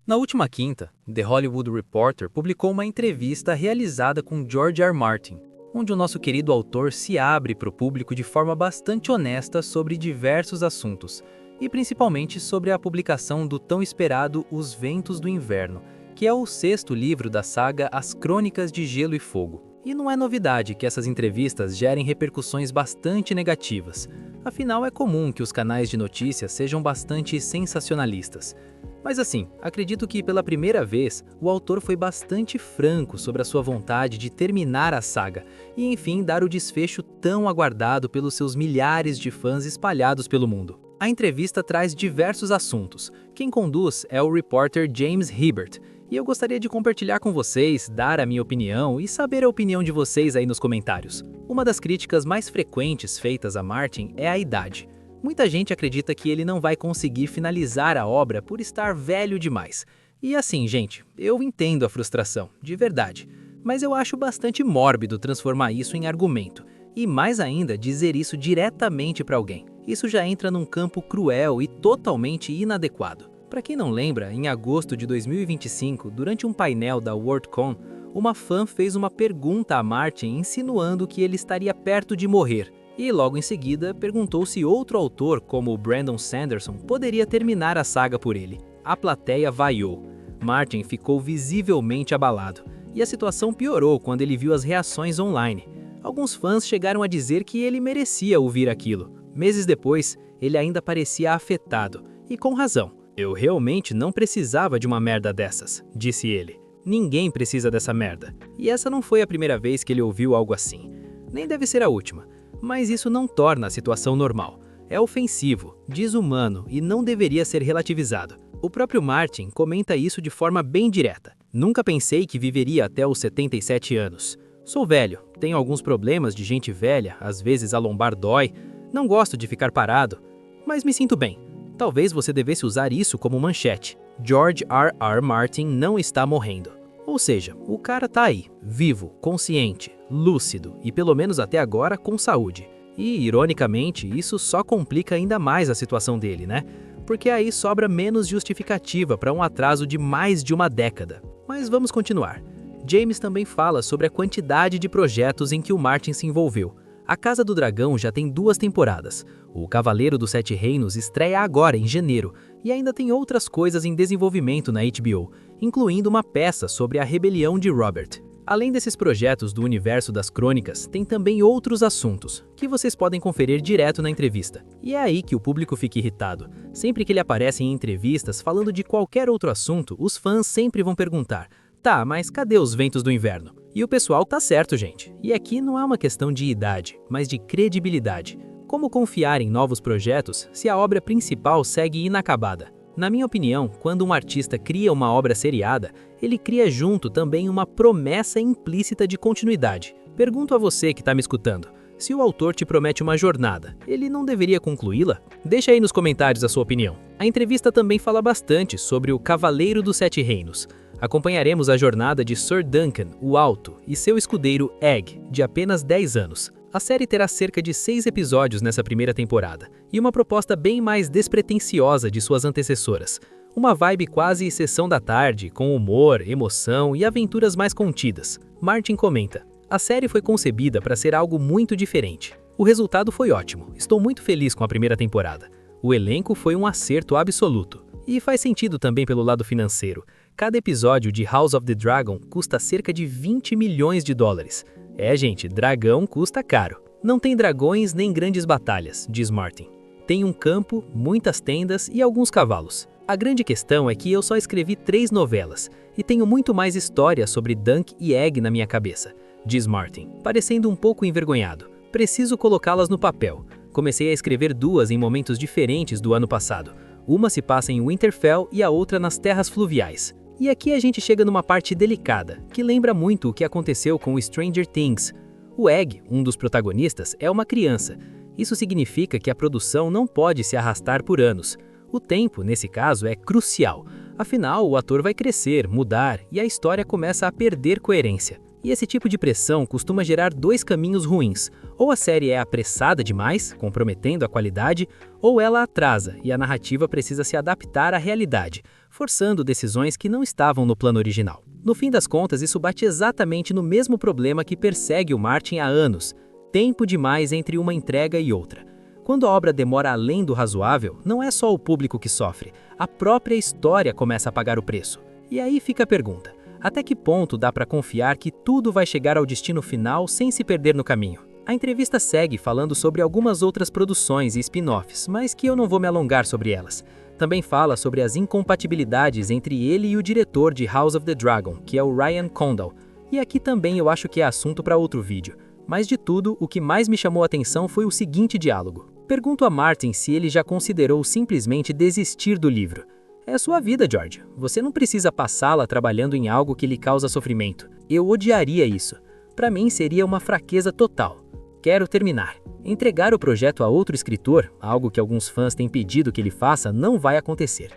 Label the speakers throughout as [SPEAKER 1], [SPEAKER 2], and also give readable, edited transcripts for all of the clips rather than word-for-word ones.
[SPEAKER 1] Na última quinta, The Hollywood Reporter publicou uma entrevista realizada com George R. R. Martin, onde o nosso querido autor se abre para o público de forma bastante honesta sobre diversos assuntos, e principalmente sobre a publicação do tão esperado Os Ventos do Inverno, que é o sexto livro da saga As Crônicas de Gelo e Fogo. E não é novidade que essas entrevistas gerem repercussões bastante negativas, afinal é comum que os canais de notícias sejam bastante sensacionalistas. Mas assim, acredito que pela primeira vez, o autor foi bastante franco sobre a sua vontade de terminar a saga e enfim dar o desfecho tão aguardado pelos seus milhares de fãs espalhados pelo mundo. A entrevista traz diversos assuntos. Quem conduz é o repórter James Hibbert, e eu gostaria de compartilhar com vocês, dar a minha opinião e saber a opinião de vocês aí nos comentários. Uma das críticas mais frequentes feitas a Martin é a idade. Muita gente acredita que ele não vai conseguir finalizar a obra por estar velho demais. E assim, gente, eu entendo a frustração, de verdade. Mas eu acho bastante mórbido transformar isso em argumento. E mais ainda, dizer isso diretamente para alguém. Isso já entra num campo cruel e totalmente inadequado. Para quem não lembra, em agosto de 2025, durante um painel da Worldcon, uma fã fez uma pergunta a Martin insinuando que ele estaria perto de morrer. E logo em seguida, perguntou se outro autor, como o Brandon Sanderson, poderia terminar a saga por ele. A plateia vaiou. Martin ficou visivelmente abalado. E a situação piorou quando ele viu as reações online. Alguns fãs chegaram a dizer que ele merecia ouvir aquilo. Meses depois, ele ainda parecia afetado. E com razão. Eu realmente não precisava de uma merda dessas, disse ele. Ninguém precisa dessa merda. E essa não foi a primeira vez que ele ouviu algo assim. Nem deve ser a última. Mas isso não torna a situação normal. É ofensivo, desumano e não deveria ser relativizado. O próprio Martin comenta isso de forma bem direta. Nunca pensei que viveria até os 77 anos. Sou velho, tenho alguns problemas de gente velha, às vezes a lombar dói, não gosto de ficar parado, mas me sinto bem. Talvez você devesse usar isso como manchete. George R. R. Martin não está morrendo. Ou seja, o cara tá aí, vivo, consciente, lúcido e pelo menos até agora com saúde. E, ironicamente, isso só complica ainda mais a situação dele, né? Porque aí sobra menos justificativa para um atraso de mais de uma década. Mas vamos continuar. James também fala sobre a quantidade de projetos em que o Martin se envolveu. A Casa do Dragão já tem 2 temporadas. O Cavaleiro dos Sete Reinos estreia agora, em janeiro, e ainda tem outras coisas em desenvolvimento na HBO, incluindo uma peça sobre a rebelião de Robert. Além desses projetos do universo das crônicas, tem também outros assuntos, que vocês podem conferir direto na entrevista. E é aí que o público fica irritado. Sempre que ele aparece em entrevistas falando de qualquer outro assunto, os fãs sempre vão perguntar: tá, mas cadê os Ventos do Inverno? E o pessoal tá certo, gente. E aqui não é uma questão de idade, mas de credibilidade. Como confiar em novos projetos se a obra principal segue inacabada? Na minha opinião, quando um artista cria uma obra seriada, ele cria junto também uma promessa implícita de continuidade. Pergunto a você que está me escutando, se o autor te promete uma jornada, ele não deveria concluí-la? Deixa aí nos comentários a sua opinião. A entrevista também fala bastante sobre o Cavaleiro dos Sete Reinos. Acompanharemos a jornada de Sir Duncan, o Alto, e seu escudeiro Egg, de apenas 10 anos. A série terá cerca de 6 episódios nessa primeira temporada, e uma proposta bem mais despretensiosa de suas antecessoras. Uma vibe quase sessão da tarde, com humor, emoção e aventuras mais contidas. Martin comenta: a série foi concebida para ser algo muito diferente. O resultado foi ótimo, estou muito feliz com a primeira temporada. O elenco foi um acerto absoluto. E faz sentido também pelo lado financeiro. Cada episódio de House of the Dragon custa cerca de 20 milhões de dólares. É, gente, dragão custa caro. Não tem dragões nem grandes batalhas, diz Martin. Tem um campo, muitas tendas e alguns cavalos. A grande questão é que eu só escrevi 3 novelas, e tenho muito mais história sobre Dunk e Egg na minha cabeça, diz Martin, parecendo um pouco envergonhado. Preciso colocá-las no papel. Comecei a escrever 2 em momentos diferentes do ano passado. Uma se passa em Winterfell e a outra nas Terras Fluviais. E aqui a gente chega numa parte delicada, que lembra muito o que aconteceu com Stranger Things. O Egg, um dos protagonistas, é uma criança. Isso significa que a produção não pode se arrastar por anos. O tempo, nesse caso, é crucial. Afinal, o ator vai crescer, mudar, e a história começa a perder coerência. E esse tipo de pressão costuma gerar 2 caminhos ruins. Ou a série é apressada demais, comprometendo a qualidade, ou ela atrasa e a narrativa precisa se adaptar à realidade, forçando decisões que não estavam no plano original. No fim das contas, isso bate exatamente no mesmo problema que persegue o Martin há anos: tempo demais entre uma entrega e outra. Quando a obra demora além do razoável, não é só o público que sofre, a própria história começa a pagar o preço. E aí fica a pergunta: até que ponto dá para confiar que tudo vai chegar ao destino final sem se perder no caminho? A entrevista segue falando sobre algumas outras produções e spin-offs, mas que eu não vou me alongar sobre elas. Também fala sobre as incompatibilidades entre ele e o diretor de House of the Dragon, que é o Ryan Condal. E aqui também eu acho que é assunto para outro vídeo. Mas de tudo, o que mais me chamou a atenção foi o seguinte diálogo. Pergunto a Martin se ele já considerou simplesmente desistir do livro. É sua vida, George. Você não precisa passá-la trabalhando em algo que lhe causa sofrimento. Eu odiaria isso. Para mim seria uma fraqueza total. Quero terminar. Entregar o projeto a outro escritor, algo que alguns fãs têm pedido que ele faça, não vai acontecer.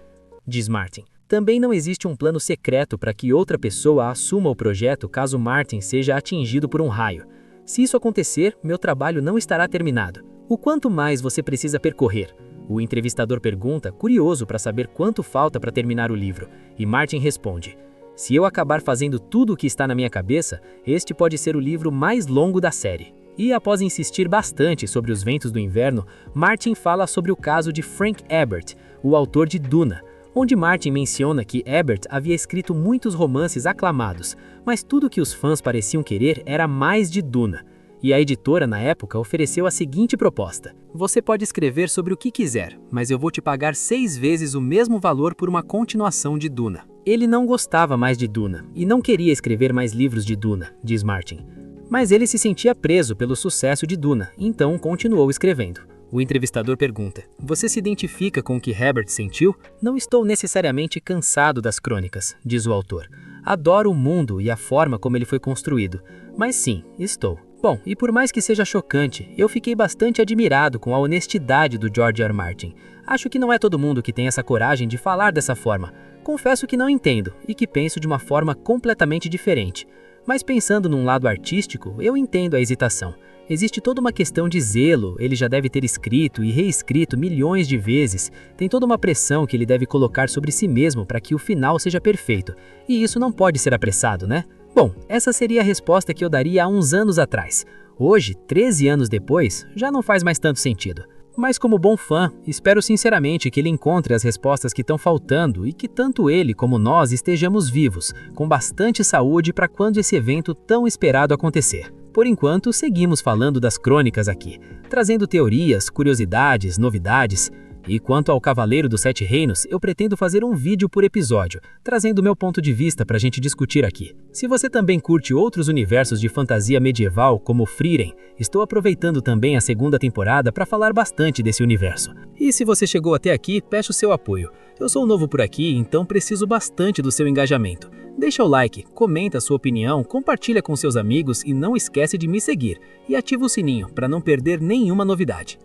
[SPEAKER 1] Diz Martin. Também não existe um plano secreto para que outra pessoa assuma o projeto caso Martin seja atingido por um raio. Se isso acontecer, meu trabalho não estará terminado. O quanto mais você precisa percorrer? O entrevistador pergunta, curioso para saber quanto falta para terminar o livro, e Martin responde: se eu acabar fazendo tudo o que está na minha cabeça, este pode ser o livro mais longo da série. E após insistir bastante sobre Os Ventos do Inverno, Martin fala sobre o caso de Frank Herbert, o autor de Duna, onde Martin menciona que Herbert havia escrito muitos romances aclamados, mas tudo que os fãs pareciam querer era mais de Duna. E a editora, na época, ofereceu a seguinte proposta: você pode escrever sobre o que quiser, mas eu vou te pagar 6 vezes o mesmo valor por uma continuação de Duna. Ele não gostava mais de Duna, e não queria escrever mais livros de Duna, diz Martin. Mas ele se sentia preso pelo sucesso de Duna, então continuou escrevendo. O entrevistador pergunta: você se identifica com o que Herbert sentiu? Não estou necessariamente cansado das crônicas, diz o autor. Adoro o mundo e a forma como ele foi construído. Mas sim, estou. Bom, e por mais que seja chocante, eu fiquei bastante admirado com a honestidade do George R. Martin. Acho que não é todo mundo que tem essa coragem de falar dessa forma. Confesso que não entendo e que penso de uma forma completamente diferente. Mas pensando num lado artístico, eu entendo a hesitação. Existe toda uma questão de zelo, ele já deve ter escrito e reescrito milhões de vezes, tem toda uma pressão que ele deve colocar sobre si mesmo para que o final seja perfeito, e isso não pode ser apressado, né? Bom, essa seria a resposta que eu daria há uns anos atrás. Hoje, 13 anos depois, já não faz mais tanto sentido. Mas como bom fã, espero sinceramente que ele encontre as respostas que estão faltando e que tanto ele como nós estejamos vivos, com bastante saúde para quando esse evento tão esperado acontecer. Por enquanto, seguimos falando das crônicas aqui, trazendo teorias, curiosidades, novidades. E quanto ao Cavaleiro dos Sete Reinos, eu pretendo fazer um vídeo por episódio, trazendo meu ponto de vista para a gente discutir aqui. Se você também curte outros universos de fantasia medieval, como Frieren, estou aproveitando também a segunda temporada para falar bastante desse universo. E se você chegou até aqui, peço seu apoio. Eu sou novo por aqui, então preciso bastante do seu engajamento. Deixa o like, comenta a sua opinião, compartilha com seus amigos e não esquece de me seguir. E ativa o sininho para não perder nenhuma novidade.